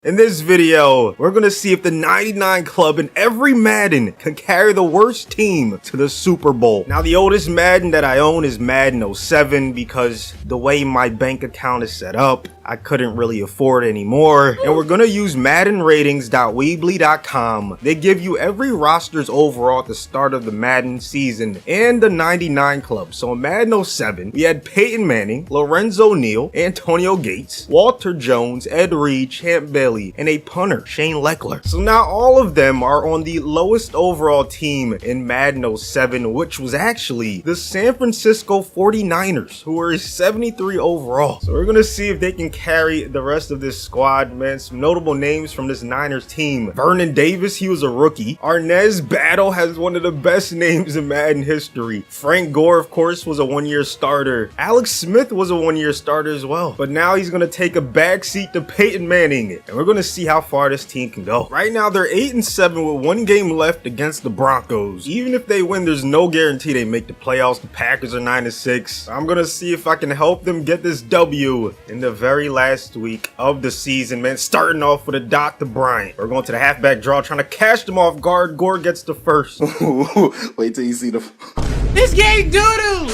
In this video, we're gonna see if the 99 Club in every Madden can carry the worst team to the Super Bowl. Now, the oldest Madden that I own is Madden 07 because the way my bank account is set up, I couldn't really afford it anymore. And we're gonna use MaddenRatings.weebly.com. They give you every roster's overall at the start of the Madden season and the 99 Club. So in Madden 07, we had Peyton Manning, Lorenzo Neal, Antonio Gates, Walter Jones, Ed Reed, Champ Bailey, and a punter, Shane Lechler. So now all of them are on the lowest overall team in Madden 07, which was actually the San Francisco 49ers, who were 73 overall. So we're gonna see if they can carry the rest of this squad, man. Some notable names from this Niners team. Vernon Davis, he was a rookie. Arnez Battle has one of the best names in Madden history. Frank Gore, of course, was a one-year starter. Alex Smith was a one-year starter as well. But now he's gonna take a backseat to Peyton Manning, and we're gonna see how far this team can go. Right now, they're 8-7 with one game left against the Broncos. Even if they win, there's no guarantee they make the playoffs. The Packers are 9-6. I'm gonna see if I can help them get this W in the very last week of the season, man. Starting off with a Dr. Bryant. We're going to the halfback draw, trying to catch them off guard. Gore gets the first. Wait till you see the... This game doo-doo!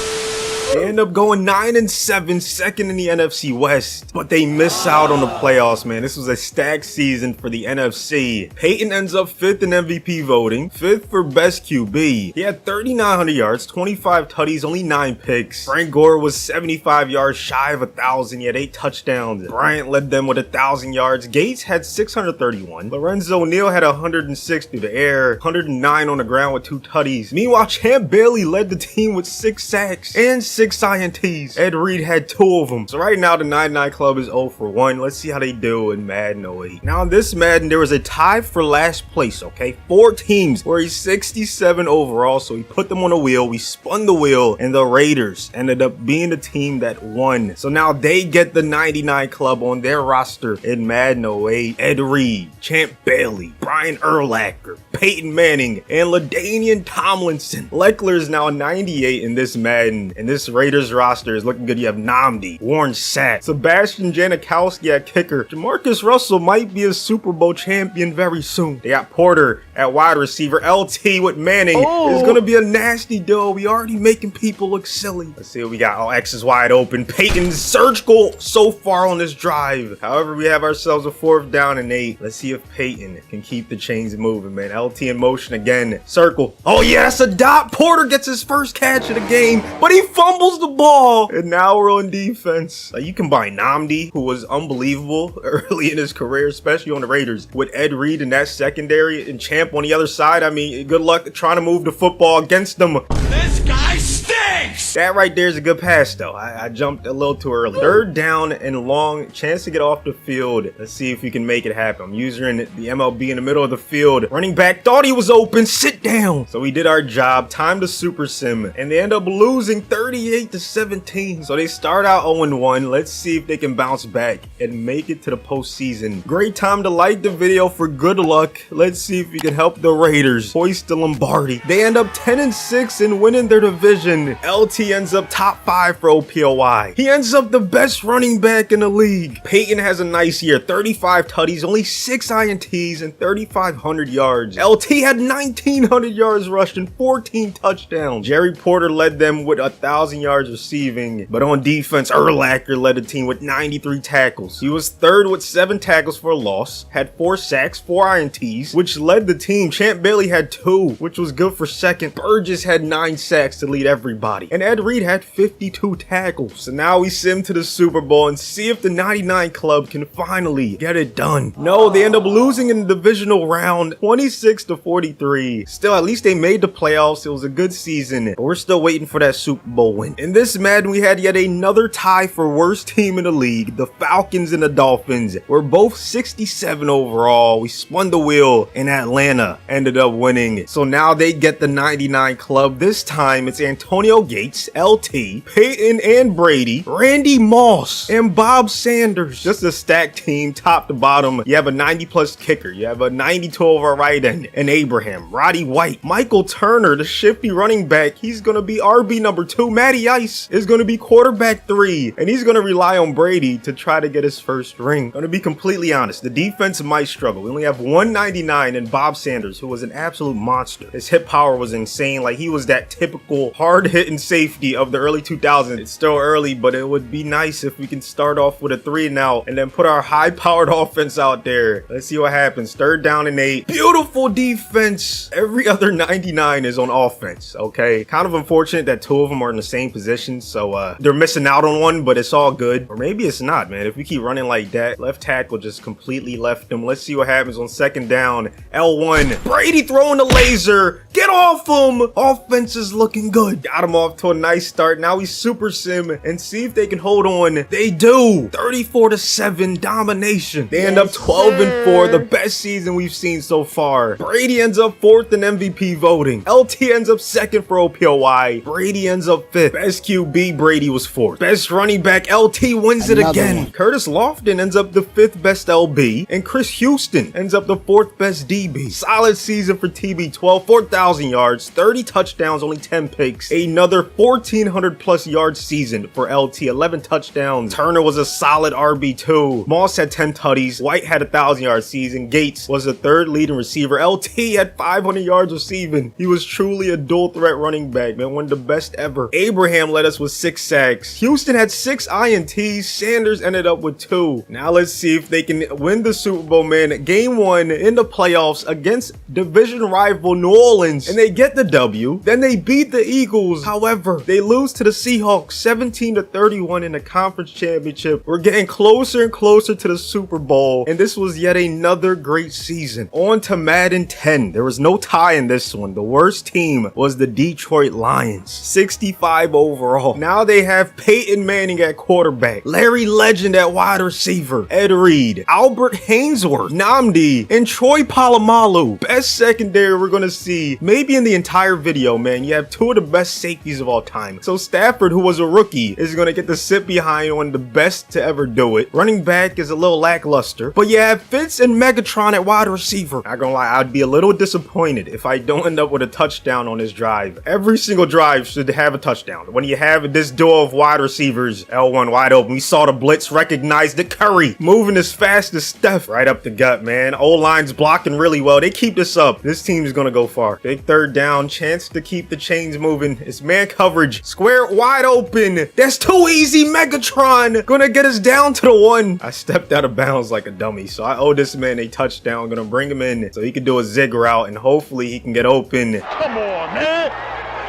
They end up going 9-7, second in the NFC West, but they miss out on the playoffs, man. This was a stacked season for the NFC. Peyton ends up 5th in MVP voting, 5th for best QB. He had 3,900 yards, 25 tutties, only 9 picks. Frank Gore was 75 yards shy of 1,000. He had 8 touchdowns. Bryant led them with 1,000 yards. Gates had 631. Lorenzo Neal had 106 through the air, 109 on the ground with 2 tutties. Meanwhile, Champ Bailey led the team with 6 sacks and 6 INTs. Ed Reed had 2 of them. So right now the 99 Club is 0 for 1. Let's see how they do in Madden 08. Now in this Madden, there was a tie for last place, okay? 4 teams were 67 overall, so we put them on a wheel. We spun the wheel, and the Raiders ended up being the team that won. So now they get the 99 Club on their roster in Madden 08. Ed Reed, Champ Bailey, Brian Urlacher, Peyton Manning, and LaDainian Tomlinson. Lechler is now 98 in this Madden, and this Raiders roster is looking good. You have Nnamdi, Warren Sapp, Sebastian Janikowski at kicker. Jamarcus Russell might be a Super Bowl champion very soon. They got Porter at wide receiver. LT with Manning is going to be a nasty duo. We already making people look silly. Let's see what we got. Oh, X is wide open. Peyton's surgical so far on this drive. However, we have ourselves a 4th down and 8. Let's see if Peyton can keep the chains moving, man. LT in motion again. Circle. Oh, yes, a dot. Porter gets his first catch of the game, but he fumbles the ball, and now we're on defense. You combine Nnamdi, who was unbelievable early in his career, especially on the Raiders, with Ed Reed in that secondary and Champ on the other side. I mean, good luck trying to move the football against them. This guy stinks! That right there is a good pass, though. I jumped a little too early. 3rd down and long, chance to get off the field. Let's see if we can make it happen. I'm using the MLB in the middle of the field. Running back thought he was open. Sit down. So we did our job. Time to super sim, and they end up losing 38-17. So they start out 0-1. Let's see if they can bounce back and make it to the postseason. Great time to like the video for good luck. Let's see if we can help the Raiders hoist the Lombardi. They end up 10-6 and winning their division. LT ends up top 5 for OPOY. He ends up the best running back in the league. Peyton has a nice year. 35 tutties, only 6 INTs, and 3,500 yards. LT had 1,900 yards rushed and 14 touchdowns. Jerry Porter led them with 1,000 yards receiving, but on defense, Urlacher led the team with 93 tackles. He was 3rd with 7 tackles for a loss, had 4 sacks, 4 INTs, which led the team. Champ Bailey had 2, which was good for 2nd. Burgess had 9 sacks to lead everybody, and Ed Reed had 52 tackles. So now we sim to the Super Bowl and see if the 99 Club can finally get it done. No, they end up losing in the divisional round, 26-43. Still, at least they made the playoffs. It was a good season, but we're still waiting for that Super Bowl win. In this Madden, we had yet another tie for worst team in the league. The Falcons and the Dolphins were both 67 overall. We spun the wheel, and Atlanta ended up winning. So now they get the 99 Club. This time, it's Antonio Gates, Gates, LT, Peyton and Brady, Randy Moss, and Bob Sanders. Just a stacked team, top to bottom. You have a 90+ kicker. You have a 92 over right end, and Abraham, Roddy White, Michael Turner, the shifty running back. He's going to be RB number 2. Matty Ice is going to be quarterback 3, and he's going to rely on Brady to try to get his first ring. Going to be completely honest, the defense might struggle. We only have 199 and Bob Sanders, who was an absolute monster. His hit power was insane. Like, he was that typical hard-hitting safety of the early 2000s. It's still early, but it would be nice if we can start off with a 3 and out and then put our high-powered offense out there. Let's see what happens. 3rd down and 8. Beautiful defense. Every other 99 is on offense, okay? Kind of unfortunate that 2 of them are in the same position, so they're missing out on one, but it's all good. Or maybe it's not, man. If we keep running like that, left tackle just completely left them. Let's see what happens on 2nd down. L1. Brady throwing the laser. Get off him. Offense is looking good. Got him off to a nice start. Now we super sim and see if they can hold on. They do. 34-7 domination. They end up 12-4, the best season we've seen so far. Brady ends up 4th in MVP voting. LT ends up 2nd for OPOY. Brady ends up 5th. Best QB, Brady was 4th. Best running back, LT wins it again. Curtis Lofton ends up the 5th best LB, and Chris Houston ends up the 4th best DB. Solid season for TB12, 4,000 yards, 30 touchdowns, only 10 picks. Another 1,400+ yard season for LT, 11 touchdowns. Turner was a solid RB2. Moss had 10 tutties. White had a 1,000-yard season. Gates was the 3rd leading receiver. LT had 500 yards receiving. He was truly a dual threat running back, man, one of the best ever. Abraham led us with 6 sacks. Houston had 6 INTs. Sanders ended up with 2. Now let's see if they can win the Super Bowl, man. Game 1 in the playoffs against division rival New Orleans, and they get the W. Then they beat the Eagles. However, they lose to the Seahawks 17-31 in the conference championship. We're getting closer and closer to the Super Bowl, and this was yet another great season. On to Madden 10. There was no tie in this one. The worst team was the Detroit Lions, 65 overall. Now they have Peyton Manning at quarterback, Larry Legend at wide receiver, Ed Reed, Albert Hainsworth, Nnamdi, and Troy Polamalu. Best secondary we're gonna see maybe in the entire video, man. You have 2 of the best safeties of all time. So Stafford, who was a rookie, is gonna get to sit behind one of the best to ever do it. Running back is a little lackluster, but you have Fitz and Megatron at wide receiver. Not gonna lie, I'd be a little disappointed if I don't end up with a touchdown on this drive. Every single drive should have a touchdown. When you have this duo of wide receivers, L1 wide open, we saw the blitz, recognized the Curry, moving as fast as Steph. Right up the gut, man. O-line's blocking really well. They keep this up. This team is gonna go far. Big 3rd down, chance to keep the chains moving. It's man coverage. Square wide open. That's too easy. Megatron gonna get us down to the 1. I stepped out of bounds like a dummy, so I owe this man a touchdown. Gonna bring him in so he can do a zig route, and hopefully he can get open. Come on, man.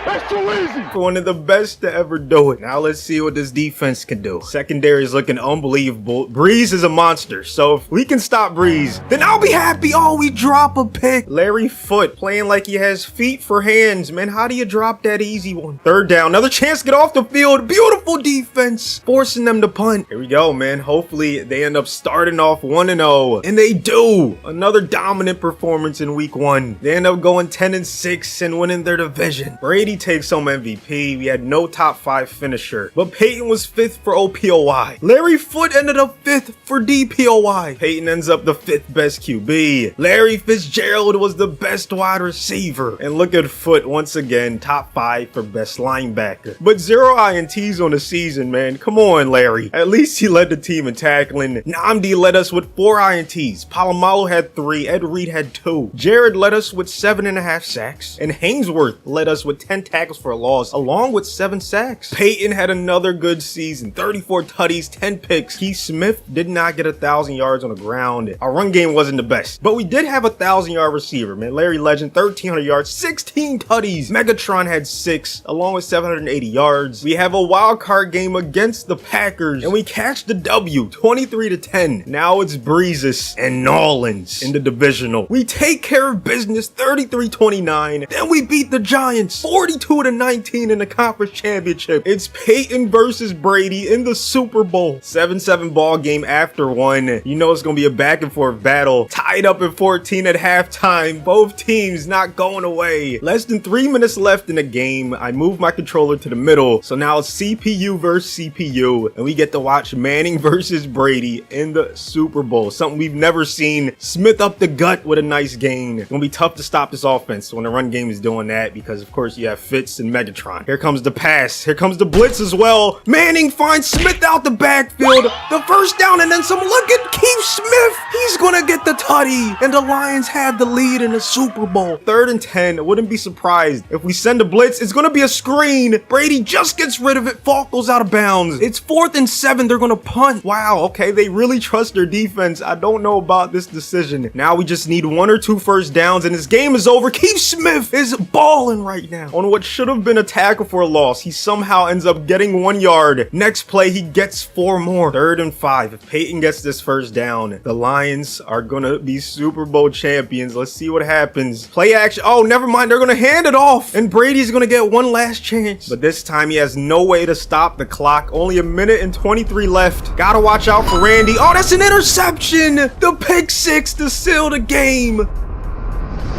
That's too easy. One of the best to ever do it. Now let's see what this defense can do. Secondary is looking unbelievable. Breeze is a monster, so if we can stop Breeze, then I'll be happy. Oh, we drop a pick. Larry Foote playing like he has feet for hands, man. How do you drop that easy one? 3rd down, another chance to get off the field. Beautiful defense, forcing them to punt. Here we go, man. Hopefully they end up starting off 1-0, and they do. Another dominant performance in week 1. They end up going 10-6 and winning their division. Brady takes home MVP. We had no top 5 finisher, but Peyton was 5th for OPOY. Larry Foote ended up 5th for DPOY. Peyton ends up the 5th best QB. Larry Fitzgerald was the best wide receiver. And look at Foote once again, top 5 for best linebacker. But 0 INTs on the season, man. Come on, Larry. At least he led the team in tackling. Nnamdi led us with 4 INTs. Polamalu had 3. Ed Reed had 2. Jared led us with 7.5 sacks. And Hainsworth led us with 10 tackles for a loss, along with 7 sacks. Peyton had another good season, 34 tutties, 10 picks. Keith Smith did not get 1,000 yards on the ground. Our run game wasn't the best, but we did have a 1,000-yard receiver, man. Larry Legend, 1,300 yards, 16 tutties. Megatron had 6, along with 780 yards. We have a wild card game against the Packers, and we catch the W, 23-10. Now it's Breezes and Nolans in the divisional. We take care of business, 33-29. Then we beat the Giants, 40 42-19 in the conference championship. It's Peyton versus Brady in the Super Bowl. 7-7 ball game after one. You know it's gonna be a back and forth battle. Tied up at 14 at halftime. Both teams not going away. Less than 3 minutes left in the game. I moved my controller to the middle. So now it's CPU versus CPU. And we get to watch Manning versus Brady in the Super Bowl. Something we've never seen. Smith up the gut with a nice gain. It's gonna be tough to stop this offense when the run game is doing that because of course you have Fitz and Megatron. Here comes the pass. Here comes the blitz as well. Manning finds Smith out the backfield. The first down and then some. Look at Keith Smith. He's gonna get the tutty. And the Lions have the lead in the Super Bowl. 3rd and 10. I wouldn't be surprised if we send a blitz. It's gonna be a screen. Brady just gets rid of it. Falk goes out of bounds. It's 4th and 7. They're gonna punt. Wow, okay, they really trust their defense. I don't know about this decision. Now we just need 1 or 2 first downs and this game is over. Keith Smith is balling right now. On what should have been a tackle for a loss, he somehow ends up getting 1 yard. Next play, he gets 4 more. 3rd and 5. If Peyton gets this first down, the Lions are gonna be Super Bowl champions. Let's see what happens. Play action. Oh, never mind. They're gonna hand it off. And Brady's gonna get one last chance. But this time he has no way to stop the clock. Only 1 minute and 23 left. Gotta watch out for Randy. Oh, that's an interception. The pick six to seal the game.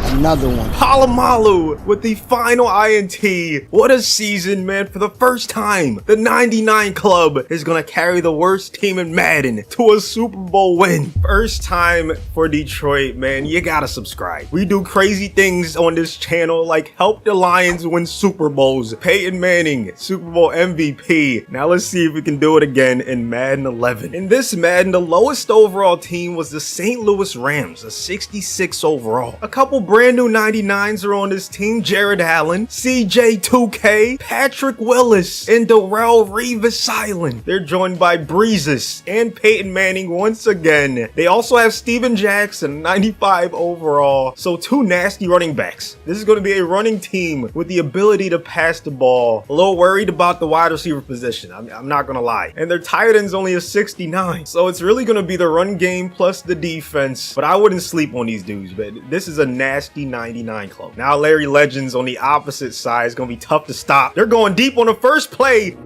Another one. Palomalu with the final INT. What a season, man. For the first time, the 99 club is going to carry the worst team in Madden to a Super Bowl win. First time for Detroit, man. You got to subscribe. We do crazy things on this channel like help the Lions win Super Bowls. Peyton Manning, Super Bowl MVP. Now let's see if we can do it again in Madden 11. In this Madden, the lowest overall team was the St. Louis Rams, a 66 overall. A couple brand new 99s are on this team. Jared Allen, CJ2K, Patrick Willis, and Darrell Revis-Island. They're joined by Breezes and Peyton Manning once again. They also have Steven Jackson, 95 overall. So 2 nasty running backs. This is going to be a running team with the ability to pass the ball. A little worried about the wide receiver position. I'm not going to lie. And their tight end's only a 69. So it's really going to be the run game plus the defense. But I wouldn't sleep on these dudes, man. This is a nasty 99 club. Now Larry Legends on the opposite side is going to be tough to stop. They're going deep on the first play.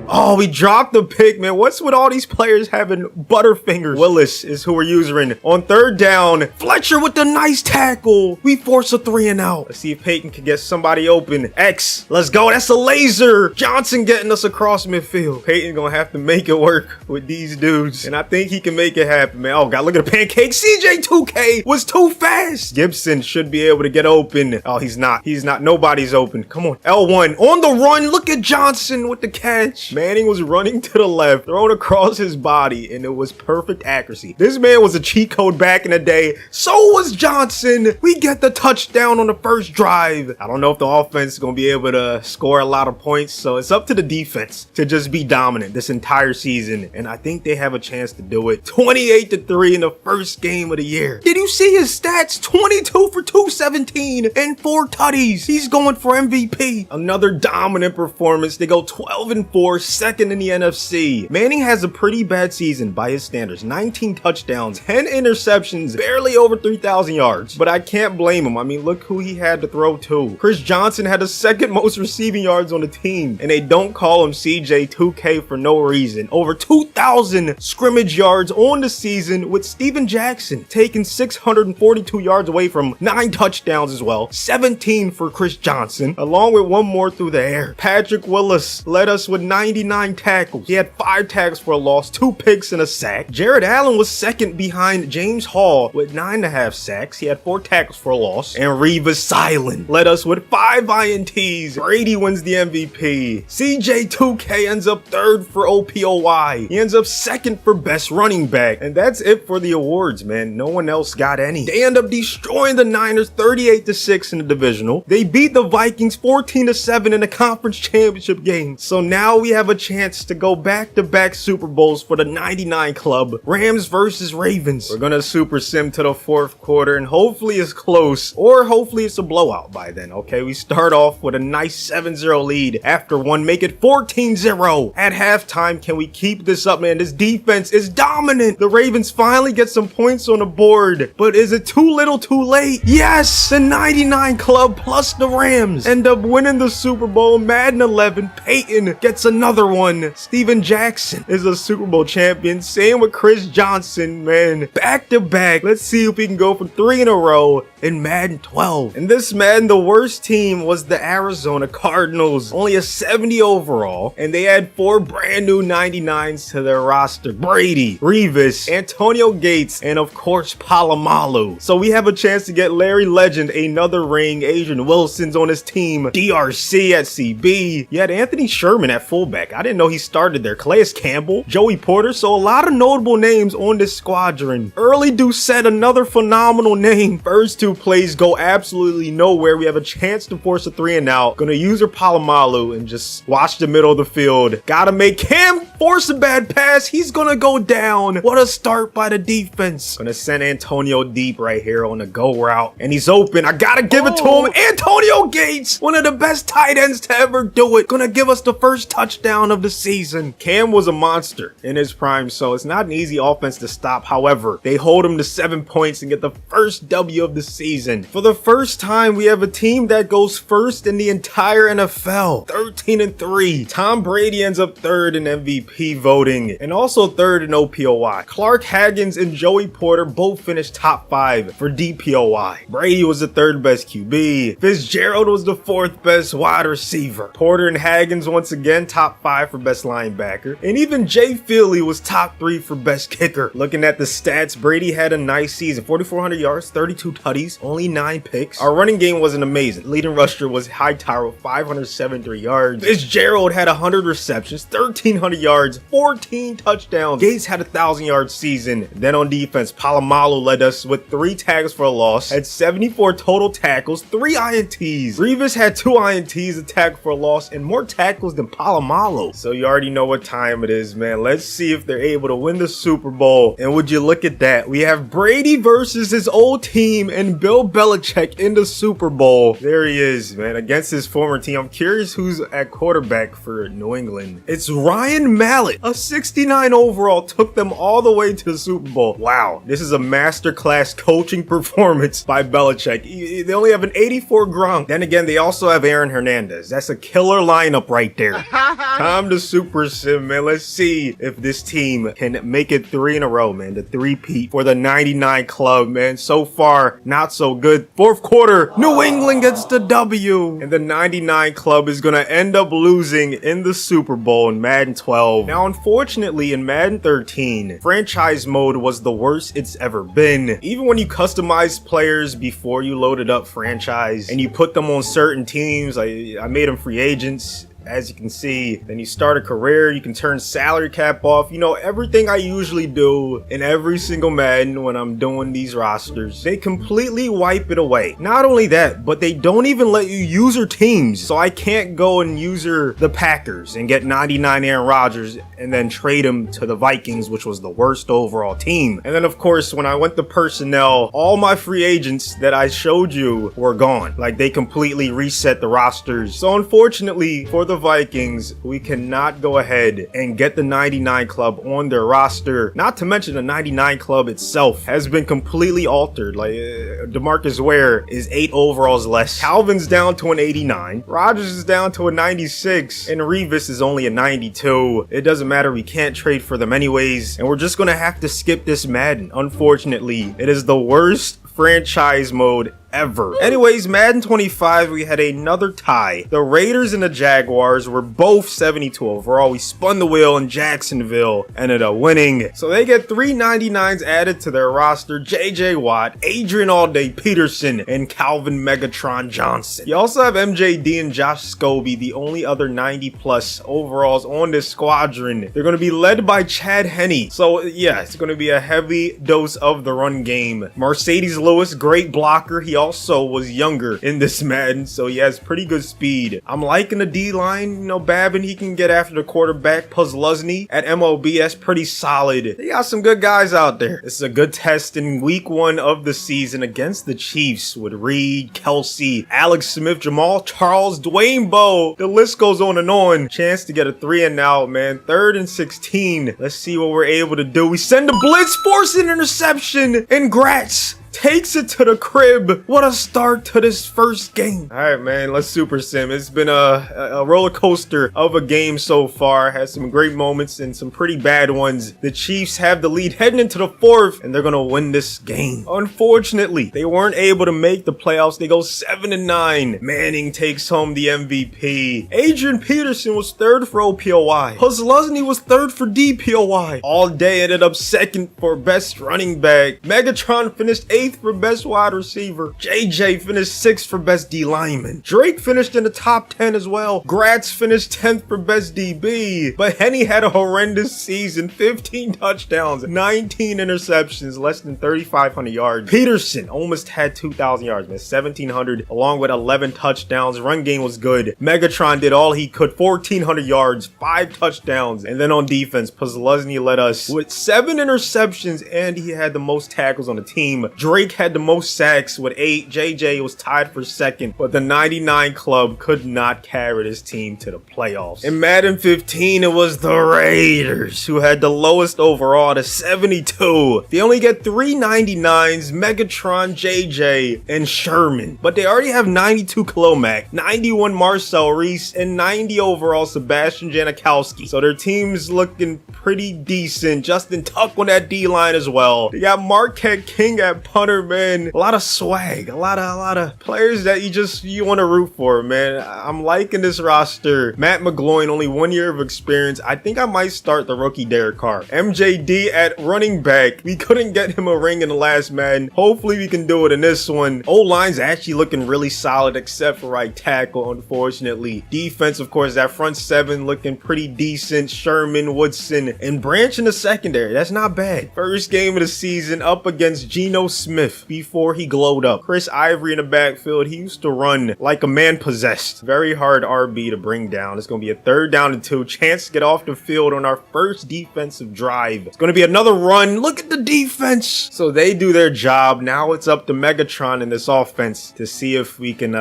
Oh, we dropped the pick, man. What's with all these players having butterfingers? Willis is who we're using. On 3rd down, Fletcher with the nice tackle. We force a 3 and out. Let's see if Peyton can get somebody open. X, let's go. That's a laser. Johnson getting us across midfield. Peyton gonna have to make it work with these dudes. And I think he can make it happen, man. Oh, God, look at the pancake. CJ2K was too fast. Gibson should be able to get open. Oh, he's not. He's not. Nobody's open. Come on. L1 on the run. Look at Johnson with the catch. Manning was running to the left, thrown across his body, and it was perfect accuracy. This man was a cheat code back in the day. So was Johnson. We get the touchdown on the first drive. I don't know if the offense is going to be able to score a lot of points, so it's up to the defense to just be dominant this entire season, and I think they have a chance to do it. 28-3 in the first game of the year. Did you see his stats? 22 for 217 and 4 tutties. He's going for MVP. Another dominant performance. They go 12-4. Second in the NFC. Manning has a pretty bad season by his standards. 19 touchdowns, 10 interceptions, barely over 3,000 yards. But I can't blame him. I mean, look who he had to throw to. Chris Johnson had the 2nd most receiving yards on the team. And they don't call him CJ2K for no reason. Over 2,000 scrimmage yards on the season with Steven Jackson taking 642 yards away from 9 touchdowns as well. 17 for Chris Johnson, along with 1 more through the air. Patrick Willis led us with 99 tackles. He had 5 tackles for a loss, 2 picks and a sack. Jared Allen was second behind James Hall with 9.5 sacks. He had 4 tackles for a loss. And Revis-Island led us with 5 INTs. Brady wins the MVP. CJ2K ends up 3rd for OPOY. He ends up 2nd for best running back. And that's it for the awards, man. No one else got any. They end up destroying the Niners 38-6 in the divisional. They beat the Vikings 14-7 in the conference championship game. So now we have have a chance to go back-to-back Super Bowls for the 99 club. Rams versus Ravens. We're gonna super sim to the fourth quarter, and hopefully it's close, or hopefully it's a blowout by then, okay? We start off with a nice 7-0 lead. After one, make it 14-0. At halftime, can we keep this up, man? This defense is dominant. The Ravens finally get some points on the board, but is it too little too late? Yes, the 99 club plus the Rams end up winning the Super Bowl. Madden 11, Peyton gets another one. Steven Jackson is a Super Bowl champion. Same with Chris Johnson, man. Back to back. Let's see if we can go for 3 in a row in Madden 12. In this Madden, the worst team was the Arizona Cardinals. Only a 70 overall, and they had 4 brand new 99s to their roster. Brady, Revis, Antonio Gates, and of course Palomalu. So we have a chance to get Larry Legend, another ring. Adrian Wilson's on his team. DRC at CB. You had Anthony Sherman at fullback. I didn't know he started there. Calais Campbell, Joey Porter. So a lot of notable names on this squadron. Early Doucette, another phenomenal name. First 2 plays go absolutely nowhere. We have a chance to force a 3 and out. Gonna use her Palomalu and just watch the middle of the field. Gotta make Cam force a bad pass. He's gonna go down. What a start by the defense. Gonna send Antonio deep right here on the go route, and he's open. I gotta give it to him. Antonio Gates, one of the best tight ends to ever do it. Gonna give us the first touchdown of the season. Cam was a monster in his prime, so it's not an easy offense to stop. However, they hold him to 7 points and get the first W of the season. For the first time, we have a team that goes first in the entire NFL. 13-3. Tom Brady ends up 3rd in MVP voting and also 3rd in OPOY. Clark Haggins and Joey Porter both finished top 5 for DPOY. Brady was the 3rd best QB. Fitzgerald was the 4th best wide receiver. Porter and Haggins once again top 5 for best linebacker. And even Jay Feely was top 3 for best kicker. Looking at the stats, Brady had a nice season. 4,400 yards, 32 tutties, only 9 picks. Our running game wasn't amazing. Leading rusher was Hightower with 573 yards. Fitzgerald had 100 receptions, 1,300 yards, 14 touchdowns. Gates had a 1,000-yard season. Then on defense, Palomalu led us with 3 tackles for a loss, had 74 total tackles, 3 INTs. Revis had 2 INTs, a tackle for a loss, and more tackles than Palomalu. So you already know what time it is, man. Let's see if they're able to win the Super Bowl. And would you look at that? We have Brady versus his old team and Bill Belichick in the Super Bowl. There he is, man, against his former team. I'm curious who's at quarterback for New England. It's Ryan Mallett, a 69 overall, took them all the way to the Super Bowl. Wow, this is a masterclass coaching performance by Belichick. They only have an 84 Gronk. Then again, they also have Aaron Hernandez. That's a killer lineup right there. Time to super sim, man. Let's see if this team can make it 3 in a row, man. The 3-peat for the 99 club, man. So far, not so good. Fourth quarter, New England gets the W. And the 99 club is going to end up losing in the Super Bowl in Madden 12. Now, unfortunately, in Madden 13, franchise mode was the worst it's ever been. Even when you customize players before you loaded up franchise and you put them on certain teams, I made them free agents. As you can see, then you start a career, you can turn salary cap off. You know, everything I usually do in every single Madden when I'm doing these rosters, they completely wipe it away. Not only that, but they don't even let you user teams. So I can't go and user the Packers and get 99 Aaron Rodgers and then trade him to the Vikings, which was the worst overall team. And then of course, when I went to personnel, all my free agents that I showed you were gone. Like, they completely reset the rosters. So unfortunately for the Vikings, we cannot go ahead and get the 99 club on their roster. Not to mention the 99 club itself has been completely altered. Like, DeMarcus Ware is 8 overalls less. Calvin's down to an 89. Rodgers is down to a 96. And Revis is only a 92. It doesn't matter. We can't trade for them anyways. And we're just going to have to skip this Madden. Unfortunately, it is the worst franchise mode ever. Anyways, Madden 25, we had another tie. The Raiders and the Jaguars were both 72 overall. We spun the wheel and Jacksonville ended up winning. So they get 3 99s added to their roster. JJ Watt, Adrian All-Day Peterson, and Calvin Megatron Johnson. You also have MJD and Josh Scobie, the only other 90 plus overalls on this squadron. They're going to be led by Chad Henne. So yeah, it's going to be a heavy dose of the run game. Mercedes Lewis, great blocker. He also was younger in this Madden, so he has pretty good speed. I'm liking the D-line. You know, Babin, he can get after the quarterback. Puzzluzny at MLB, that's pretty solid. They got some good guys out there. This is a good test in week 1 of the season against the Chiefs with Reed, Kelsey, Alex Smith, Jamal Charles, Dwayne Bowe. The list goes on and on. Chance to get a 3 and out, man. 3rd and 16. Let's see what we're able to do. We send a blitz, force an interception, and Gratz takes it to the crib. What a start to this first game. All right, man, let's super sim. It's been a roller coaster of a game so far. Had some great moments and some pretty bad ones. The Chiefs have the lead heading into the 4th, and they're gonna win this game. Unfortunately, they weren't able to make the playoffs. They go 7-9. Manning takes home the MVP. Adrian Peterson was 3rd for OPOY. Puzzluzny was 3rd for DPOY. All Day ended up 2nd for best running back. Megatron finished 8th for best wide receiver. JJ finished 6th for best D lineman. Drake finished in the top 10 as well. Gratz finished 10th for best DB. But Henny had a horrendous season. 15 touchdowns, 19 interceptions, less than 3,500 yards. Peterson almost had 2,000 yards, man. 1,700 along with 11 touchdowns. Run game was good. Megatron did all he could. 1,400 yards, 5 touchdowns. And then on defense, Puzzluzny led us with 7 interceptions, and he had the most tackles on the team. Drake had the most sacks with 8. JJ was tied for 2nd, but the 99 club could not carry this team to the playoffs. In Madden 15, it was the Raiders who had the lowest overall to 72. They only get 3 99s, Megatron, JJ, and Sherman, but they already have 92 Clomac, 91 Marcel Reese, and 90 overall Sebastian Janikowski. So their team's looking pretty decent. Justin Tuck on that D-line as well. They got Marquette King at punter, man. A lot of swag, a lot of players that you want to root for, man. I'm liking this roster. Matt McGloin, only 1 year of experience. I think I might start the rookie Derek Carr. MJD at running back. We couldn't get him a ring in the last Madden. Hopefully we can do it in this one. O-line's actually looking really solid except for right tackle, unfortunately. Defense, of course, that front 7 looking pretty decent. Sherman, Woodson, and Branch in the secondary. That's not bad. First game of the season up against Geno Smith before he glowed up. Chris Ivory in the backfield. He used to run like a man possessed. Very hard RB to bring down. It's going to be a 3rd down and 2. Chance to get off the field on our first defensive drive. It's going to be another run. Look at the defense. So they do their job. Now it's up to Megatron in this offense to see if we can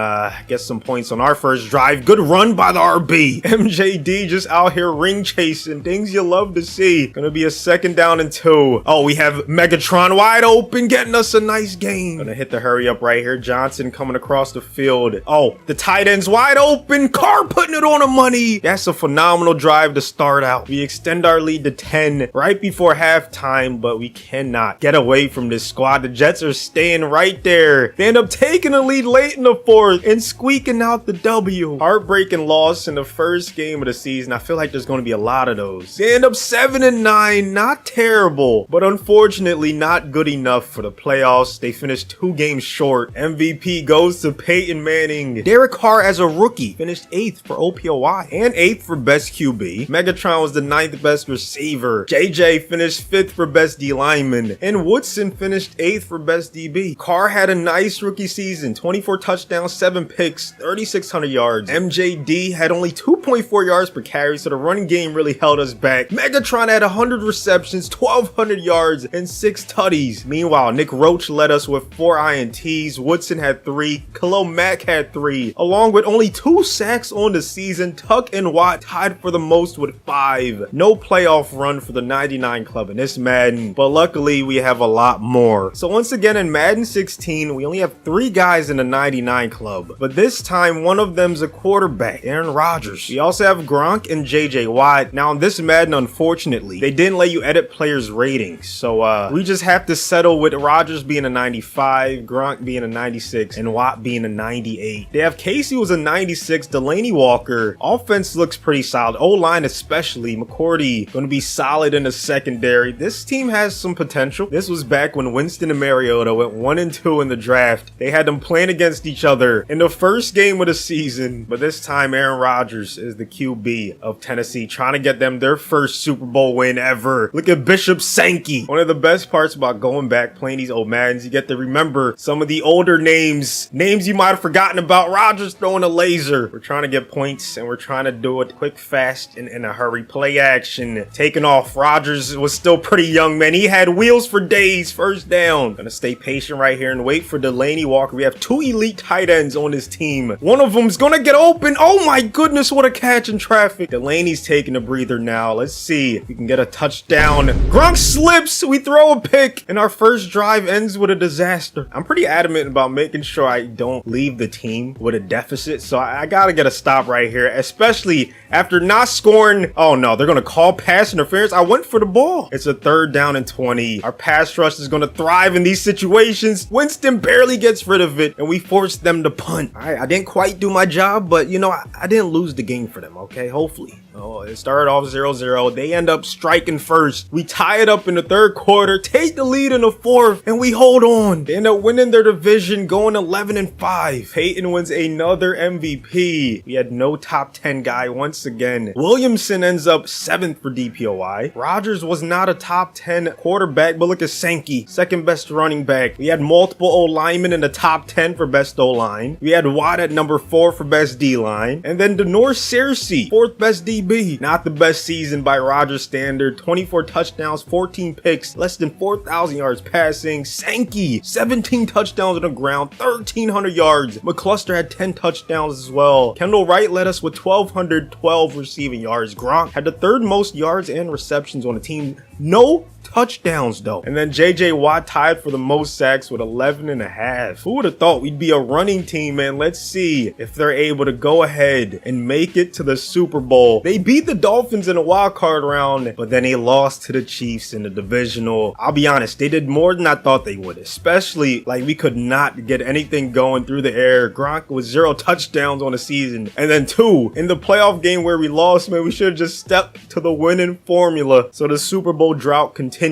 get some points on our first drive. Good run by the RB. MJD just out here ring chasing. Things you love to see. Going to be a 2nd down and 2. Oh, we have Megatron wide open, getting us a nice game. Gonna hit the hurry up right here. Johnson coming across the field. Oh, the tight end's wide open. Carr putting it on the money. That's a phenomenal drive to start out. We extend our lead to 10 right before halftime, but we cannot get away from this squad. The Jets are staying right there. They end up taking the lead late in the 4th and squeaking out the W. Heartbreaking loss in the first game of the season. I feel like there's going to be a lot of those. They end up 7-9. Not terrible, but unfortunately not good enough for the playoffs. They finished 2 games short. MVP goes to Peyton Manning. Derek Carr as a rookie finished 8th for OPOY and 8th for best QB. Megatron was the 9th best receiver. JJ finished 5th for best D lineman, and Woodson finished 8th for best DB. Carr had a nice rookie season. 24 touchdowns, 7 picks, 3,600 yards. MJD had only 2.4 yards per carry, so the running game really held us back. Megatron had 100 receptions, 1,200 yards, and 6 tutties. Meanwhile, Nick Roach led us with 4 INTs. Woodson had 3. Khalil Mack had 3. Along with only 2 sacks on the season, Tuck and Watt tied for the most with 5. No playoff run for the 99 club in this Madden, but luckily we have a lot more. So once again in Madden 16, we only have 3 guys in the 99 club, but this time one of them's a quarterback, Aaron Rodgers. We also have Gronk and JJ Watt. Now in this Madden, unfortunately, they didn't let you edit players' ratings, so we just have to settle with Rodgers being a 95, Gronk being a 96, and Watt being a 98. They have Casey was a 96, Delaney Walker. Offense looks pretty solid. O-line especially. McCourty going to be solid in the secondary. This team has some potential. This was back when Winston and Mariota went 1-2 in the draft. They had them playing against each other in the first game of the season, but this time Aaron Rodgers is the QB of Tennessee, trying to get them their first Super Super Bowl win ever. Look at Bishop Sankey. One of the best parts about going back playing these old Maddens, you get to remember some of the older names you might have forgotten about. Rodgers throwing a laser. We're trying to get points and we're trying to do it quick, fast, and in a hurry. Play action. Taking off. Rodgers was still pretty young, man. He had wheels for days. First down. Gonna stay patient right here and wait for Delaney Walker. We have 2 elite tight ends on this team. One of them's gonna get open. Oh my goodness, what a catch in traffic. Delaney's taking a breather now. Let's see if we can get a touchdown. Gronk slips. We throw a pick and our first drive ends with a disaster. I'm pretty adamant about making sure I don't leave the team with a deficit, so I gotta get a stop right here, especially after not scoring. Oh no, they're gonna call pass interference. I went for the ball. It's a 3rd down and 20. Our pass rush is gonna thrive in these situations. Winston barely gets rid of it and we force them to punt. I didn't quite do my job, but you know, I didn't lose the game for them, okay? Hopefully. Oh, it started off 0-0. They end up striking first. We tie it up in the 3rd quarter, take the lead in the 4th, and we hold on. They end up winning their division, going 11-5. Peyton wins another MVP. We had no top 10 guy once again. Williamson ends up 7th for DPOI. Rodgers was not a top 10 quarterback, but look at Sankey, 2nd best running back. We had multiple O-linemen in the top 10 for best O-line. We had Watt at number 4 for best D-line. And then Denor Searcy, 4th best DB. Not the best season by Rodgers standard. 24 touchdowns, 14 picks, less than 4,000 yards passing. Sankey, 17 touchdowns on the ground, 1,300 yards. McCluster had 10 touchdowns as well. Kendall Wright led us with 1,212 receiving yards. Gronk had the 3rd most yards and receptions on the team. No touchdowns though. And then JJ Watt tied for the most sacks with 11.5. Who would have thought we'd be a running team, man? Let's see if they're able to go ahead and make it to the Super Bowl. They beat the Dolphins in a wild card round, but then they lost to the Chiefs in the divisional. I'll be honest, they did more than I thought they would, especially like we could not get anything going through the air. Gronk with 0 touchdowns on the season. And then 2 in the playoff game where we lost, man, we should have just stepped to the winning formula. So the Super Bowl drought continues.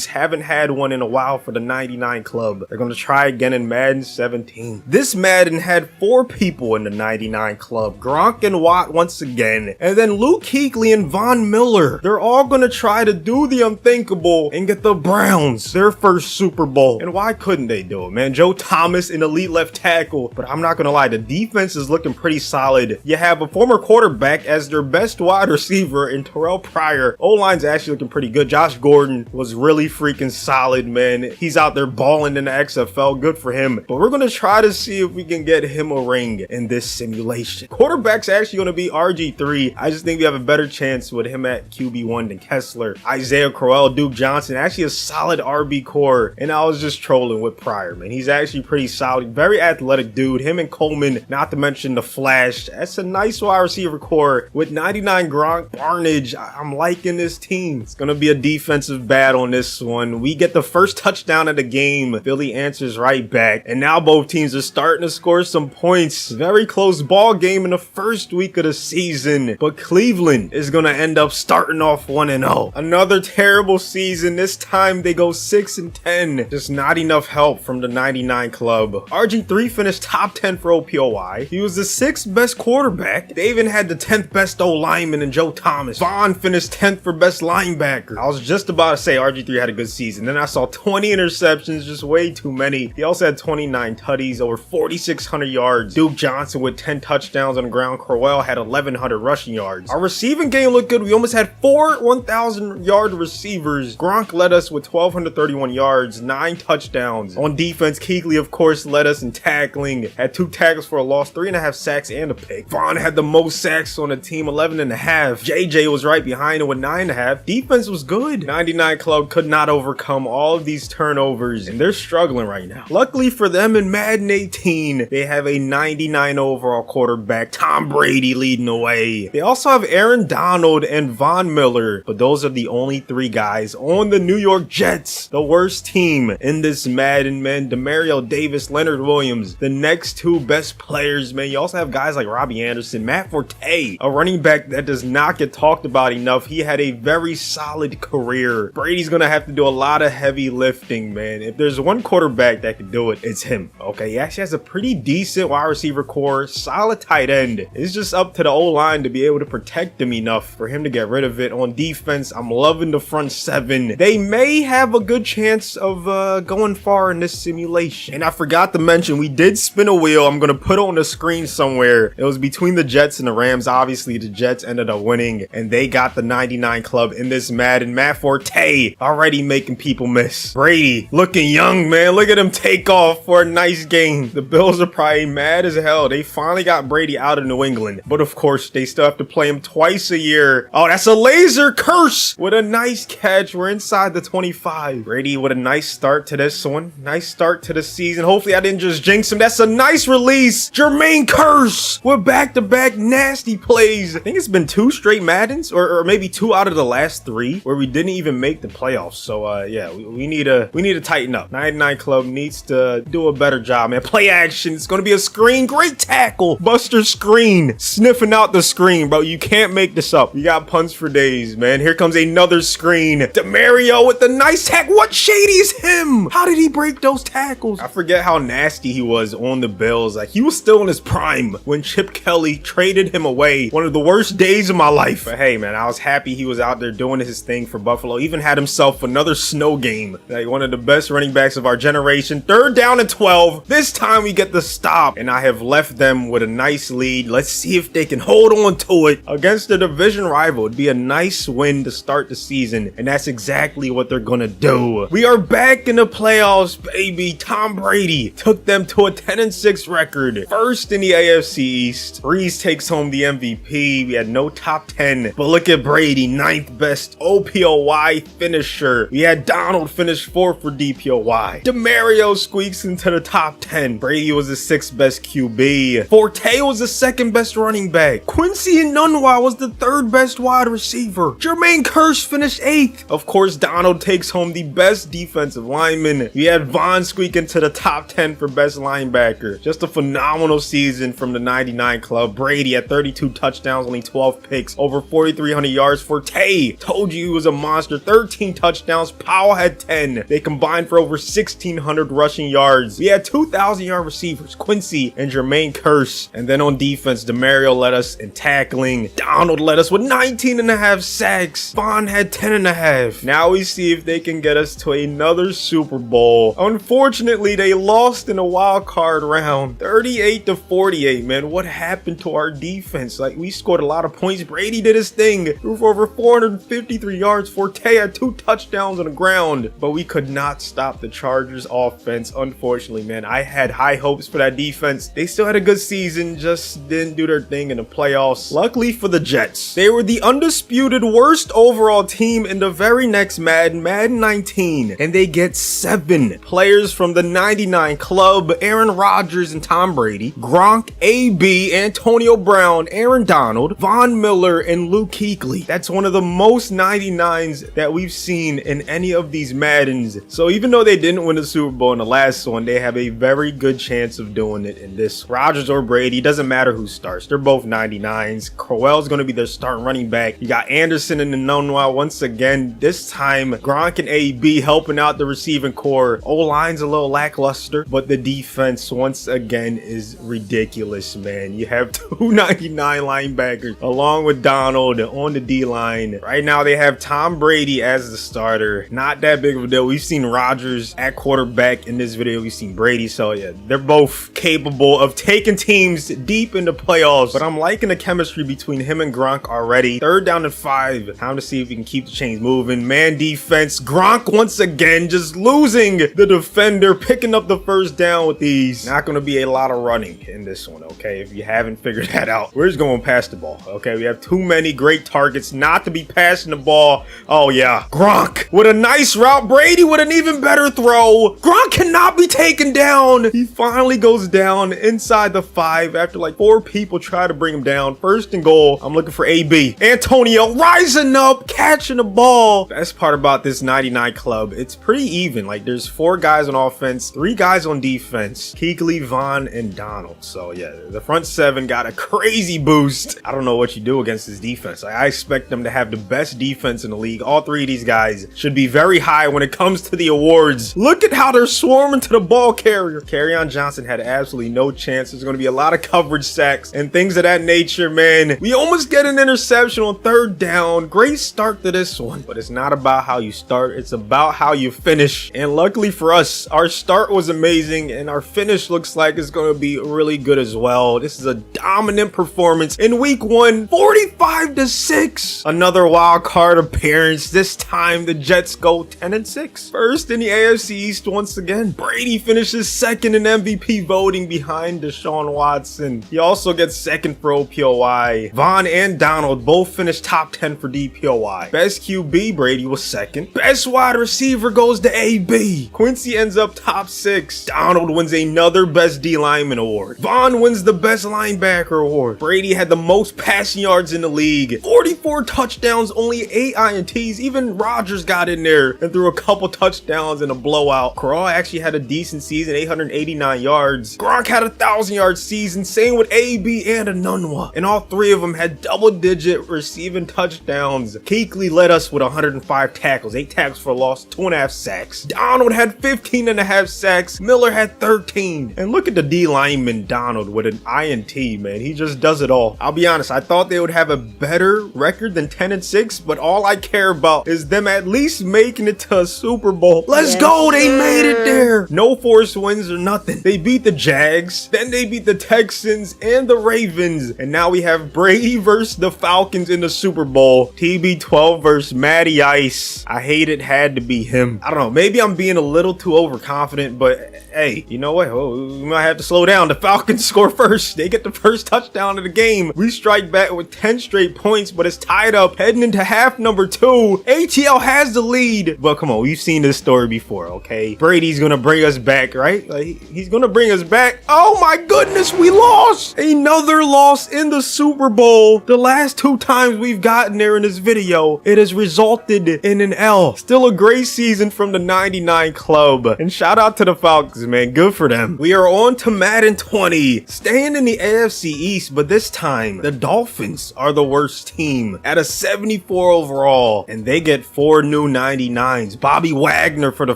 Haven't had one in a while for the 99 club. They're going to try again in Madden 17. This Madden had 4 people in the 99 club. Gronk and Watt once again. And then Luke Kuechly and Von Miller. They're all going to try to do the unthinkable and get the Browns their first Super Bowl. And why couldn't they do it, man? Joe Thomas, an elite left tackle. But I'm not going to lie, the defense is looking pretty solid. You have a former quarterback as their best wide receiver in Terrell Pryor. O-line's actually looking pretty good. Josh Gordon was really freaking solid, man. He's out there balling in the XFL. Good for him. But we're going to try to see if we can get him a ring in this simulation. Quarterback's actually going to be RG3. I just think we have a better chance with him at QB1 than Kessler. Isaiah Crowell, Duke Johnson, actually a solid RB core. And I was just trolling with Pryor, man. He's actually pretty solid. Very athletic dude. Him and Coleman, not to mention the Flash. That's a nice wide receiver core. With 99 Gronk, Barnage, I'm liking this team. It's going to be a defensive battle on this one. We get the first touchdown of the game. Philly answers right back. And now both teams are starting to score some points. Very close ball game in the first week of the season. But Cleveland is going to end up starting off 1-0. Another terrible season. This time they go 6-10. Just not enough help from the 99 club. RG3 finished top 10 for OPOI. He was the 6th best quarterback. They even had the 10th best O-lineman in Joe Thomas. Vaughn finished 10th for best linebacker. I was just about to say RG3 had a good season. Then I saw 20 interceptions, just way too many. He also had 29 tutties, over 4,600 yards. Duke Johnson with 10 touchdowns on the ground. Crowell had 1,100 rushing yards. Our receiving game looked good. We almost had 4 1,000-yard receivers. Gronk led us with 1,231 yards, 9 touchdowns. On defense, Kuechly, of course, led us in tackling. Had 2 tackles for a loss, 3.5 sacks, and a pick. Vaughn had the most sacks on the team, 11.5. JJ was right behind him with 9.5. Defense was good. 99 club could not overcome all of these turnovers, and they're struggling right now. Luckily for them, in Madden 18, they have a 99 overall quarterback, Tom Brady, leading the way. They also have Aaron Donald and Von Miller, but those are the only 3 guys on the New York Jets, the worst team in this Madden, man. Demario Davis, Leonard Williams, the next 2 best players, man. You also have guys like Robbie Anderson, Matt Forte, a running back that does not get talked about enough. He had a very solid career career. Brady's gonna have to do a lot of heavy lifting, man. If there's one quarterback that can do it, it's him. Okay, he actually has a pretty decent wide receiver core, solid tight end. It's just up to the O-line to be able to protect him enough for him to get rid of it. On defense, I'm loving the front seven. They may have a good chance of going far in this simulation. And I forgot to mention, we did spin a wheel. I'm gonna put it on the screen somewhere. It was between the Jets and the Rams. Obviously, the Jets ended up winning, and they got the 99 club in this Madden. Matt Forte already making people miss. Brady looking young, man. Look at him take off for a nice game. The Bills are probably mad as hell. They finally got Brady out of New England, but of course, they still have to play him twice a year. Oh, that's a laser curse with a nice catch. We're inside the 25. Brady with a nice start to this one. Nice start to the season. Hopefully, I didn't just jinx him. That's a nice release. Jermaine Curse with back-to-back nasty plays. I think it's been 2 straight Maddens, or maybe 2 out of the last 3 where we didn't even make the playoffs. So yeah, we need to tighten up. 99 club needs to do a better job, man. Play action. It's gonna be a screen. Great tackle. Buster screen. Sniffing out the screen, bro. You can't make this up. You got punts for days, man. Here comes another screen. DeMario with the nice tackle. What shady is him? How did he break those tackles? I forget how nasty he was on the Bills. Like, he was still in his prime when Chip Kelly traded him away. One of the worst days of my life. But hey, man, I was happy he was out there doing his thing for Buffalo. Even had himself another snow game. Like, one of the best running backs of our generation. 3rd down and 12. This time we get the stop, and I have left them with a nice lead. Let's see if they can hold on to it against the division rival. It'd be a nice win to start the season, and that's exactly what they're gonna do. We are back in the playoffs, baby. Tom Brady took them to a 10-6 record. First in the AFC East. Breeze takes home the MVP. We had no top 10, but look at Brady, 9th best OPOY finisher. We had Donald finish 4th for DPOY. DeMario squeaks into the top 10. Brady was the 6th best QB. Forte was the 2nd best running back. Quincy Enunwa was the 3rd best wide receiver. Jermaine Curse finished 8th. Of course, Donald takes home the best defensive lineman. We had Vaughn squeak into the top 10 for best linebacker. Just a phenomenal season from the 99 club. Brady had 32 touchdowns, only 12 picks, over 4,300 yards. Forte, told you he was a monster. 13 touchdowns. Powell had 10. They combined for over 1,600 rushing yards. We had 2,000-yard receivers, Quincy and Jermaine Curse. And then on defense, DeMario led us in tackling. Donald led us with 19.5 sacks. Vaughn had 10.5. Now we see if they can get us to another Super Bowl. Unfortunately, they lost in a wild card round, 38-48. Man, what happened to our defense? Like, we scored a lot of points. Brady did his thing, threw for over 453 yards. Forte had 2 touchdowns on the ground, but we could not stop the Chargers offense. Unfortunately, man, I had high hopes for that defense. They still had a good season, just didn't do their thing in the playoffs. Luckily for the Jets, they were the undisputed worst overall team in the very next Madden 19, and they get 7 players from the 99 club: Aaron Rodgers and Tom Brady, Gronk, AB, Antonio Brown, Aaron Donald, Von Miller, and Luke Kuechly. That's one of the most 99s that we've seen in any of these Maddens. So even though they didn't win the Super Bowl in the last one, they have a very good chance of doing it in this. Rodgers or Brady, doesn't matter who starts. They're both 99s. Crowell's going to be their starting running back. You got Anderson and Enunwa once again. This time, Gronk and AB helping out the receiving core. O-line's a little lackluster, but the defense once again is ridiculous, man. You have 2 99 linebackers along with Donald on the D-line. Right now, they have Tom Brady as the starter. Not that big of a deal. We've seen Rodgers at quarterback in this video. We've seen Brady. So yeah, they're both capable of taking teams deep in the playoffs, but I'm liking the chemistry between him and Gronk already. 3rd down and 5. Time to see if we can keep the chains moving. Man defense. Gronk once again just losing the defender, picking up the 1st down with these. Not going to be a lot of running in this one, okay? If you haven't figured that out, we're just going past the ball, okay? We have too many great targets not to be passing the ball. Oh yeah, Gronk with a nice route. Brady with an even better throw. Gronk cannot be taken down. He finally goes down inside the 5 after like 4 people try to bring him down. 1st and goal. I'm looking for AB. Antonio rising up, catching the ball. Best part about this 99 club, it's pretty even. Like, there's 4 guys on offense, 3 guys on defense: Kuechly, Vaughn, and Donald. So yeah, the front 7 got a crazy boost. I don't know what you do against this defense. Like, I expect them to have the best defense in the league league. All three of these guys should be very high when it comes to the awards. Look at how they're swarming to the ball carrier. Kerryon Johnson had absolutely no chance. There's going to be a lot of coverage sacks and things of that nature, man. We almost get an interception on 3rd down. Great start to this one, but it's not about how you start. It's about how you finish. And luckily for us, our start was amazing and our finish looks like it's going to be really good as well. This is a dominant performance in week 1, 45-6. Another wild card appearance. This time the Jets go 10-6. First in the AFC East once again. Brady finishes 2nd in MVP voting behind Deshaun Watson. He also gets 2nd for OPOY. Vaughn and Donald both finished top 10 for DPOY. Best QB, Brady was 2nd. Best wide receiver goes to AB. Quincy ends up top 6. Donald wins another best D lineman award. Vaughn wins the best linebacker award. Brady had the most passing yards in the league. 44 touchdowns, only 8 INTs. Even Rodgers got in there and threw a couple touchdowns in a blowout. Corral actually had a decent season, 889 yards. Gronk had a 1,000-yard season. Same with AB and Anunwa. And all three of them had double-digit receiving touchdowns. Kuechly led us with 105 tackles, 8 tackles for a loss, 2.5 sacks. Donald had 15.5 sacks. Miller had 13. And look at the D lineman Donald with an INT, man. He just does it all. I'll be honest, I thought they would have a better record than 10-6, but all I care about is them at least making it to a Super Bowl. Let's go. They made it there. No forced wins or nothing. They beat the Jags, then they beat the Texans and the Ravens, and now we have Brady versus the Falcons in the Super Bowl. TB12 versus Matty Ice. I hate it had to be him. I don't know, maybe I'm being a little too overconfident, but hey, you know what? Oh, we might have to slow down. The Falcons score first. They get the first touchdown of the game. We strike back with 10 straight points, but it's tied up heading into half number 2. ATL has the lead. But come on, we've seen this story before, okay? Brady's gonna bring us back, right? Like, he's gonna bring us back. Oh my goodness, we lost! Another loss in the Super Bowl. The last 2 times we've gotten there in this video, it has resulted in an L. Still a great season from the 99 club. And shout out to the Falcons, man. Good for them. We are on to Madden 20. Staying in the AFC East, but this time, the Dolphins are the worst team at a 74 overall. And they get 4 new 99s. Bobby Wagner for the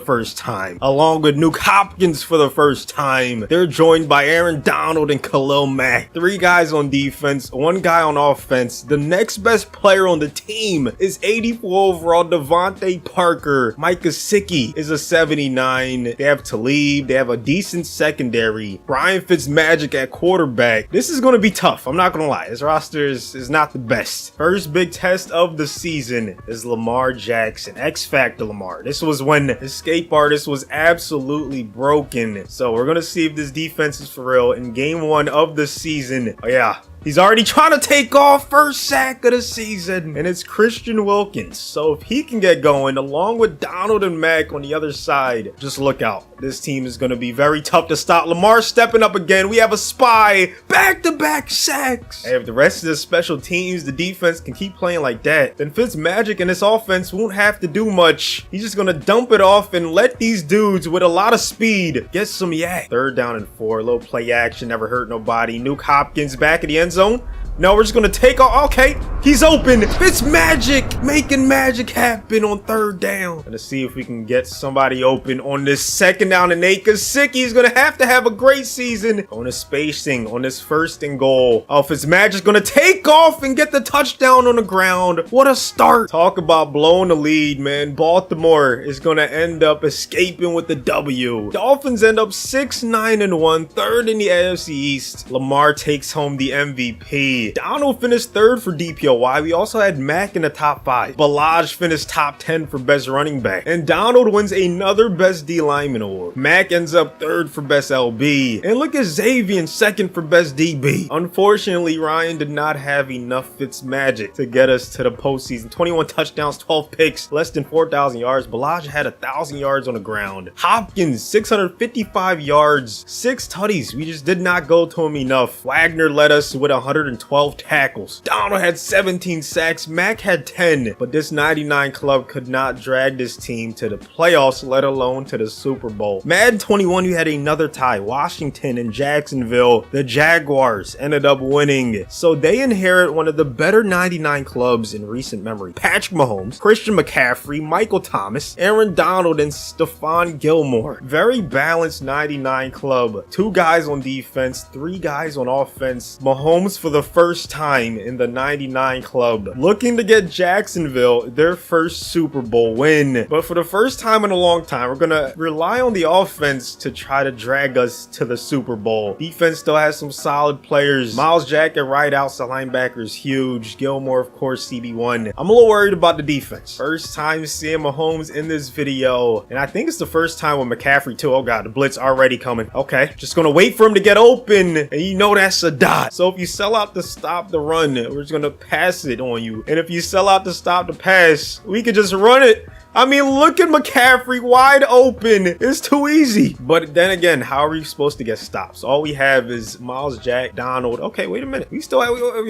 first time, along with Nuke Hopkins for the first time. They're joined by Aaron Donald and Khalil Mack. 3 guys on defense, 1 guy on offense. The next best player on the team is 84 overall Devontae Parker. Mike Gesicki is a 79. They have Talib. They have a decent secondary. Brian Fitzmagic at quarterback. This is going to be tough. I'm not going to lie. This roster is not the best. First big test of the season is Lamar Jackson. X Factor Lamar. This was when Escape Artist was absolutely broken. So we're going to see if this defense is for real in game 1 of the season. Oh yeah. He's already trying to take off, first sack of the season, and it's Christian Wilkins. So if he can get going, along with Donald and Mack on the other side, just look out. This team is going to be very tough to stop. Lamar stepping up again. We have a spy. Back-to-back sacks. Hey, if the rest of the special teams, the defense can keep playing like that, then Fitzmagic and this offense won't have to do much. He's just going to dump it off and let these dudes with a lot of speed get some yak. 3rd down and 4. A little play action. Never hurt nobody. Nuke Hopkins back in the end zone. No, we're just gonna take off. Okay, he's open. Fitzmagic making magic happen on 3rd down. Gonna see if we can get somebody open on this 2nd down and 8. Gesicki is gonna have to have a great season on his spacing on this 1st and goal. Oh, Fitzmagic's gonna take off and get the touchdown on the ground. What a start. Talk about blowing the lead, man. Baltimore is gonna end up escaping with the W. Dolphins end up 6-9-1, 3rd in the AFC East. Lamar takes home the MVP. Donald finished 3rd for DPOY. We also had Mack in the top 5. Balaj finished top 10 for best running back. And Donald wins another best D lineman award. Mack ends up 3rd for best LB. And look at Xavier 2nd for best DB. Unfortunately, Ryan did not have enough Fitzmagic to get us to the postseason. 21 touchdowns, 12 picks, less than 4,000 yards. Balaj had 1,000 yards on the ground. Hopkins, 655 yards, 6 tutties. We just did not go to him enough. Wagner led us with 112 12 tackles. Donald had 17 sacks. Mack had 10. But this 99 club could not drag this team to the playoffs, let alone to the Super Bowl. Madden 21, you had another tie. Washington and Jacksonville. The Jaguars ended up winning. So they inherit one of the better 99 clubs in recent memory. Patrick Mahomes, Christian McCaffrey, Michael Thomas, Aaron Donald, and Stephon Gilmore. Very balanced 99 club. 2 guys on defense, 3 guys on offense. Mahomes for the first time in the 99 club, looking to get Jacksonville their first Super Bowl win. But for the first time in a long time, we're gonna rely on the offense to try to drag us to the Super Bowl. Defense still has some solid players. Miles Jack at right outside linebacker is huge. Gilmore, of course, CB1. I'm a little worried about the defense. First time seeing Mahomes in this video, and I think it's the first time with McCaffrey too. Oh god, the blitz already coming. Okay, just gonna wait for him to get open, and you know that's a dot. So if you sell out to stop the run, we're just gonna pass it on you. And if you sell out to stop the pass, we could just run it. I mean, look at McCaffrey wide open. It's too easy. But then again, how are you supposed to get stops? All we have is Miles Jack, Donald. Okay, wait a minute. We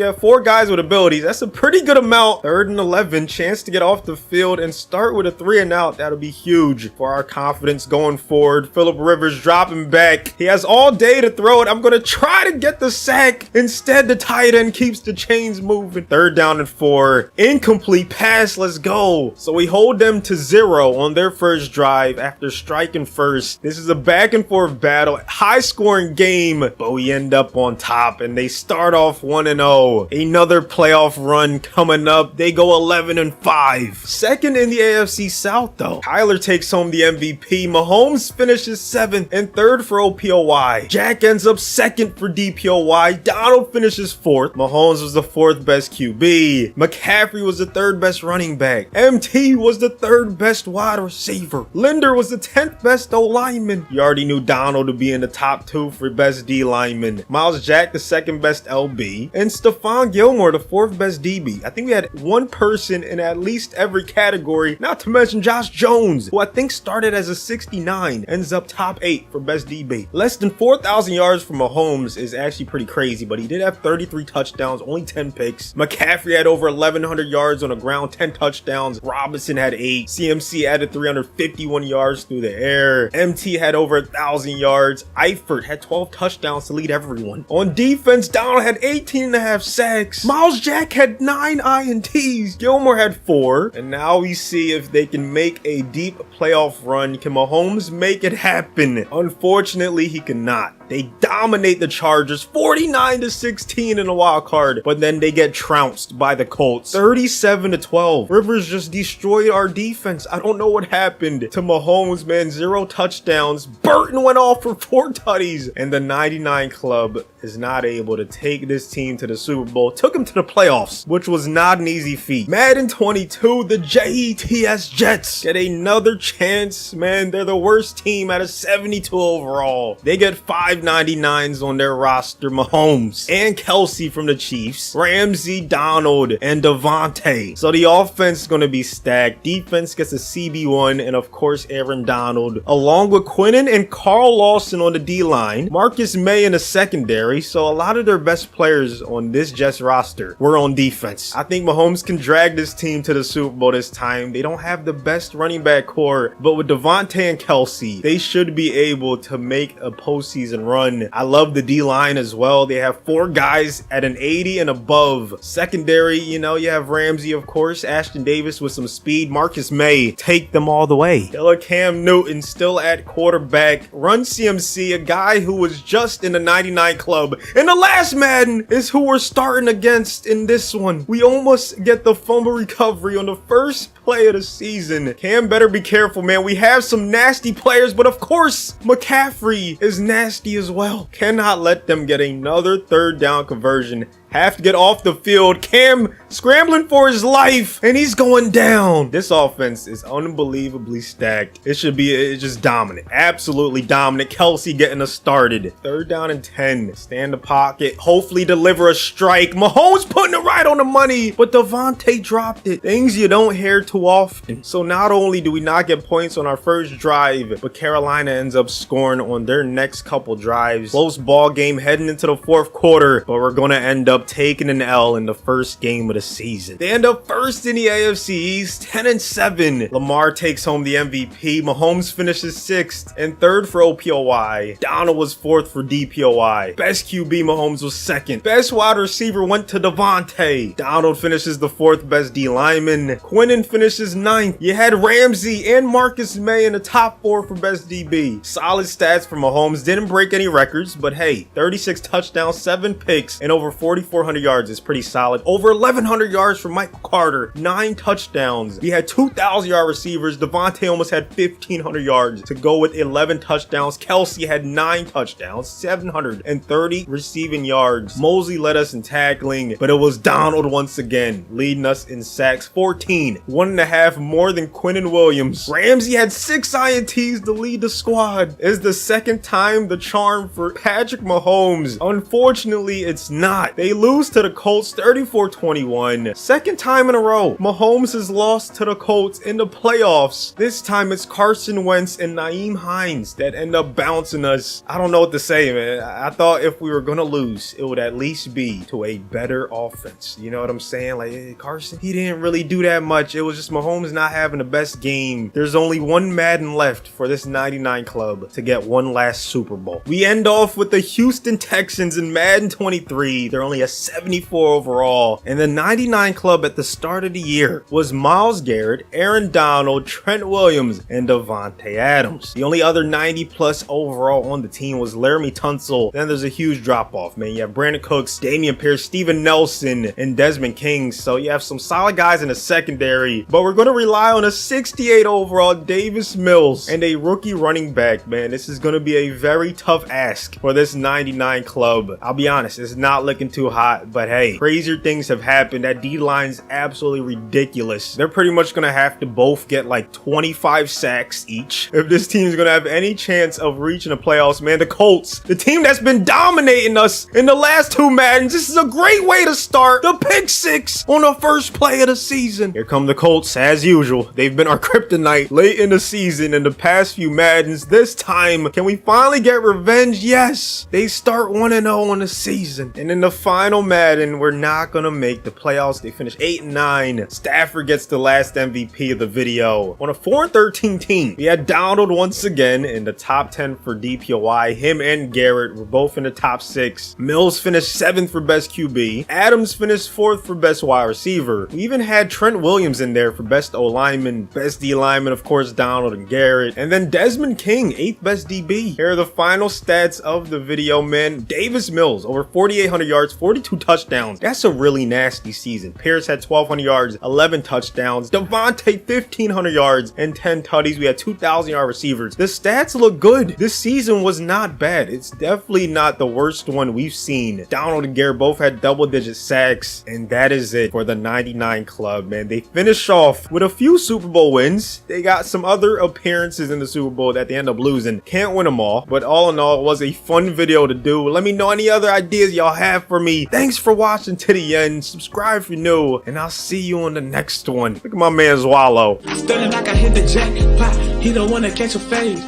have 4 guys with abilities. That's a pretty good amount. 3rd and 11, chance to get off the field and start with a 3 and out. That'll be huge for our confidence going forward. Phillip Rivers dropping back. He has all day to throw it. I'm going to try to get the sack. Instead, the tight end keeps the chains moving. 3rd down and 4. Incomplete pass. Let's go. So we hold them to 0 on their first drive after striking first. This is a back and forth battle, high scoring game, but we end up on top and they start off 1-0. Another playoff run coming up. They go 11-5. Second in the AFC South though. Kyler takes home the MVP. Mahomes finishes 7th and 3rd for OPOY. Jack ends up 2nd for DPOY. Donald finishes 4th. Mahomes was the 4th best QB. McCaffrey was the 3rd best running back. MT was the 3rd best wide receiver. Linder was the 10th best O lineman. You already knew Donald to be in the top 2 for best D lineman. Miles Jack the 2nd best LB, and Stephon Gilmore the 4th best DB. I think we had one person in at least every category, not to mention Josh Jones, who I think started as a 69, ends up top 8 for best DB. Less than 4,000 yards for Mahomes is actually pretty crazy, but he did have 33 touchdowns, only 10 picks. McCaffrey had over 1,100 yards on the ground, 10 touchdowns. Robinson had 8. CMC added 351 yards through the air. MT had over 1,000 yards. Eifert had 12 touchdowns to lead everyone. On defense, Donald had 18.5 sacks. Miles Jack had 9 INTs. Gilmore had 4. And now we see if they can make a deep playoff run. Can Mahomes make it happen? Unfortunately, he cannot. They dominate the Chargers 49-16 in the wild card, but then they get trounced by the Colts 37-12. Rivers just destroyed our defense. I don't know what happened to Mahomes, man. 0 touchdowns. Burton went off for 4 tutties, and the 99 club is not able to take this team to the Super Bowl. Took him to the playoffs, which was not an easy feat. Madden 22, the Jets get another chance, man. They're the worst team out of 72 overall. They get 599s on their roster. Mahomes and Kelsey from the Chiefs, Ramsey, Donald, and Devontae. So the offense is going to be stacked. Defense gets a CB1, and of course Aaron Donald, along with Quinnen and Carl Lawson on the D-line, Marcus May in the secondary. So a lot of their best players on this Jets roster were on defense. I think Mahomes can drag this team to the Super Bowl this time. They don't have the best running back core, but with Devontae and Kelsey, they should be able to make a postseason run. I love the D-line as well. They have 4 guys at an 80 and above. Secondary, you know, you have Ramsey, of course, Ashton Davis with some speed, Marcus May, take them all the way. Killer Cam Newton still at quarterback. Run CMC, a guy who was just in the 99 club. And the last Madden is who we're starting against in this one. We almost get the fumble recovery on the first play of the season. Cam better be careful, man. We have some nasty players, but of course, McCaffrey is nasty as well. Cannot let them get another 3rd down conversion. Have to get off the field. Cam scrambling for his life, and he's going down. This offense is unbelievably stacked. It's just dominant. Absolutely dominant. Kelsey getting us started. 3rd down and 10. Stay in the pocket. Hopefully deliver a strike. Mahomes putting it right on the money, but Devontae dropped it. Things you don't hear too often. So not only do we not get points on our first drive, but Carolina ends up scoring on their next couple drives. Close ball game heading into the 4th quarter, but we're going to end up up taking an L in the first game of the season. They end up first in the AFC East, 10-7. Lamar takes home the MVP. Mahomes finishes 6th and 3rd for OPOY. Donald was 4th for DPOY. Best QB, Mahomes was 2nd. Best wide receiver went to Devontae. Donald finishes the 4th best D lineman. Quinnen finishes 9th. You had Ramsey and Marcus May in the top 4 for best DB. Solid stats for Mahomes. Didn't break any records, but hey, 36 touchdowns, 7 picks, and over 4,400 yards is pretty solid. Over 1,100 yards from Michael Carter, 9 touchdowns. We had 2,000-yard receivers. Devontae almost had 1,500 yards to go with 11 touchdowns. Kelsey had 9 touchdowns, 730 receiving yards. Mosley led us in tackling, but it was Donald once again, leading us in sacks, 14, 1.5 more than Quinnen Williams. Ramsey had 6 INTs to lead the squad. It's the second time the charm for Patrick Mahomes. Unfortunately, it's not. They lose to the Colts 34-21. Second time in a row, Mahomes has lost to the Colts in the playoffs. This time it's Carson Wentz and Nyheim Hines that end up bouncing us. I don't know what to say, man. I thought if we were gonna lose, it would at least be to a better offense. You know what I'm saying? Like, hey, Carson, he didn't really do that much. It was just Mahomes not having the best game. There's only one Madden left for this 99 club to get one last Super Bowl. We end off with the Houston Texans in Madden 23. They're only a 74 overall. And the 99 club at the start of the year was Myles Garrett, Aaron Donald, Trent Williams, and Devontae Adams. The only other 90 plus overall on the team was Laramie Tunsil. Then there's a huge drop off, man. You have Brandon Cooks, Damian Pierce, Steven Nelson, and Desmond King. So you have some solid guys in the secondary, but we're going to rely on a 68 overall Davis Mills and a rookie running back, man. This is going to be a very tough ask for this 99 club. I'll be honest, it's not looking too hot, but hey, crazier things have happened. That D-line's absolutely ridiculous. They're pretty much going to have to both get like 25 sacks each if this team's going to have any chance of reaching the playoffs, man. The Colts, the team that's been dominating us in the last 2 Maddens, this is a great way to start the pick 6 on the first play of the season. Here come the Colts as usual. They've been our kryptonite late in the season in the past few Maddens. This time, can we finally get revenge? Yes. They start 1-0 on the season. And in the final Madden, we're not gonna make the playoffs. They finish 8-9. Stafford gets the last MVP of the video. On a 4-13 team, we had Donald once again in the top 10 for DPOY. Him and Garrett were both in the top 6. Mills finished 7th for best QB. Adams finished 4th for best wide receiver. We even had Trent Williams in there for best O lineman, best D lineman, of course, Donald and Garrett. And then Desmond King, 8th best DB. Here are the final stats of the video, man. Davis Mills, over 4,800 yards, 42 touchdowns. That's a really nasty season. Pierce had 1,200 yards, 11 touchdowns. Devontae, 1,500 yards and 10 tutties. We had 2,000-yard receivers. The stats look good. This season was not bad. It's definitely not the worst one we've seen. Donald and Garrett both had double-digit sacks, and that is it for the 99 club, man. They finished off with a few Super Bowl wins. They got some other appearances in the Super Bowl that they end up losing. Can't win them all, but all in all, it was a fun video to do. Let me know any other ideas y'all have for me. Thanks for watching to the end. Subscribe if you're new, and I'll see you on the next one. Look at my man Swallow. Stunning like I hit the jackpot. He don't wanna catch a fade.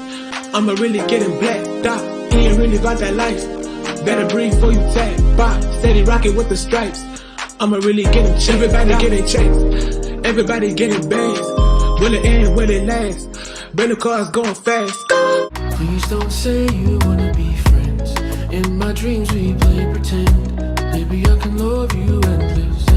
I'ma really get him blacked out. He ain't really about that life. Better breathe before you tap. Bop, steady rocking with the stripes. I'ma really get him checked. Everybody getting checks. Everybody getting bags. Will it end? Will it last? Better cars going fast. Please don't say you wanna be friends. In my dreams we play pretend. Maybe I can love you endless.